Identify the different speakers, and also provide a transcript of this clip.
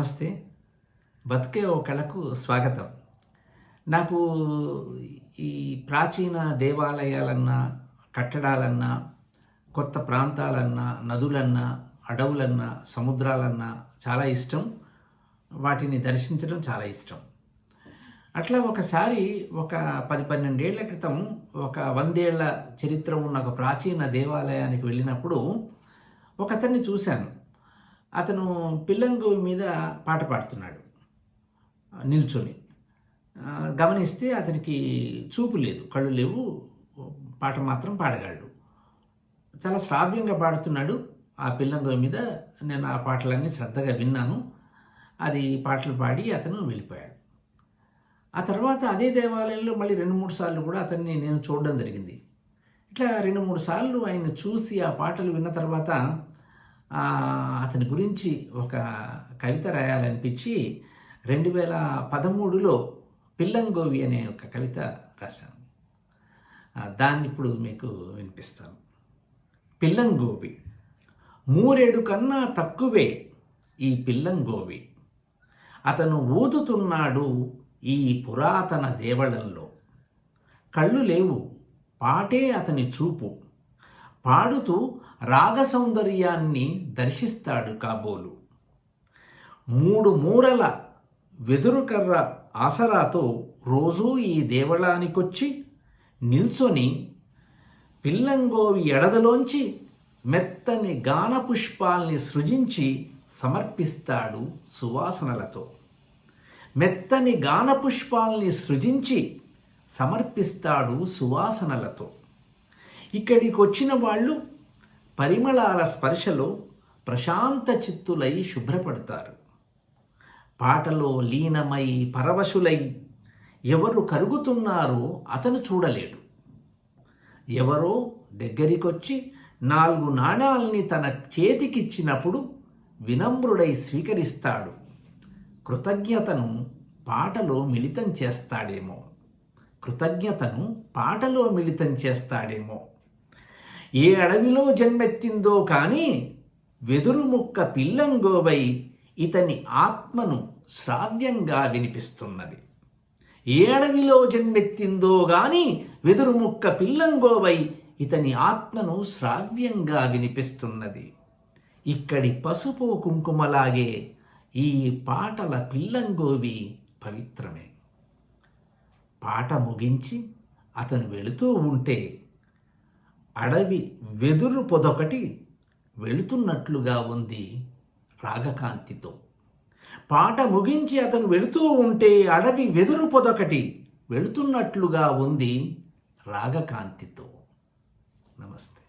Speaker 1: నమస్తే. బతుకే ఓ కళకు స్వాగతం. నాకు ఈ ప్రాచీన దేవాలయాలన్నా, కట్టడాలన్నా, కొత్త ప్రాంతాలన్నా, నదులన్నా, అడవులన్నా, సముద్రాలన్నా చాలా ఇష్టం. వాటిని దర్శించడం చాలా ఇష్టం. అట్లా ఒకసారి ఒక 10-12 ఏళ్ల క్రితం ఒక 100 ఏళ్ల చరిత్ర ఉన్న ఒక ప్రాచీన దేవాలయానికి వెళ్ళినప్పుడు ఒకతన్ని చూశాను. అతను పిల్లంగోవి మీద పాట పాడుతున్నాడు నిల్చొని. గమనిస్తే అతనికి చూపు లేదు, కళ్ళు లేవు, పాట మాత్రం పాడగలడు. చాలా శ్రావ్యంగా పాడుతున్నాడు ఆ పిల్లంగోవి మీద. నేను ఆ పాటలన్నీ శ్రద్ధగా విన్నాను. అది పాటలు పాడి అతను వెళ్ళిపోయాడు. ఆ తర్వాత అదే దేవాలయంలో మళ్ళీ 2-3 సార్లు కూడా అతన్ని నేను చూడడం జరిగింది. ఇట్లా 2-3 సార్లు ఆయన చూసి ఆ పాటలు విన్న తర్వాత అతని గురించి ఒక కవిత రాయాలనిపించి 2013లో పిల్లంగోవి అనే ఒక కవిత రాశాను. దాన్ని ఇప్పుడు మీకు వినిపిస్తాను. పిల్లంగోవి. మూరెడు కన్నా తక్కువే ఈ పిల్లంగోవి. అతను ఊదుతున్నాడు ఈ పురాతన దేవళంలో. కళ్ళు లేవు, పాటే అతని చూపు. పాడుతూ రాగ సౌందర్యాన్ని దర్శిస్తాడు కాబోలు. 3 మూరల వెదురుకర్ర ఆసరాతో రోజూ ఈ దేవళానికొచ్చి నిల్చొని పిల్లంగోవి ఎడదలోంచి మెత్తని గాన పుష్పాల్ని సృజించి సమర్పిస్తాడు సువాసనలతో. మెత్తని గాన పుష్పాల్ని సృజించి సమర్పిస్తాడు సువాసనలతో. ఇక్కడికి వచ్చిన వాళ్ళు పరిమళాల స్పర్శలో ప్రశాంత చిత్తులై శుభ్రపడతారు. పాటలో లీనమై పరవశులై ఎవరు కరుగుతున్నారో అతను చూడలేడు. ఎవరో దగ్గరికొచ్చి 4 నాణాల్ని తన చేతికిచ్చినప్పుడు వినమ్రుడై స్వీకరిస్తాడు. కృతజ్ఞతను పాటలో మిళితం చేస్తాడేమో. ఏ అడవిలో జన్మెత్తిందో కానీ వెదురు ముక్క పిల్లంగోవై ఇతని ఆత్మను శ్రావ్యంగా వినిపిస్తున్నది. ఏ అడవిలో జన్మెత్తిందో గాని వెదురు ముక్క పిల్లంగోవై ఇతని ఆత్మను శ్రావ్యంగా వినిపిస్తున్నది. ఇక్కడి పసుపు కుంకుమలాగే ఈ పాటల పిల్లంగోవి పవిత్రమే. పాట ముగించి అతను వెళుతూ ఉంటే అడవి వెదురు పొదొకటి వెళుతున్నట్లుగా ఉంది రాగకాంతితో. పాట ముగించి అతను వెళుతూ ఉంటే అడవి వెదురు పొదొకటి వెళుతున్నట్లుగా ఉంది రాగకాంతితో. నమస్తే.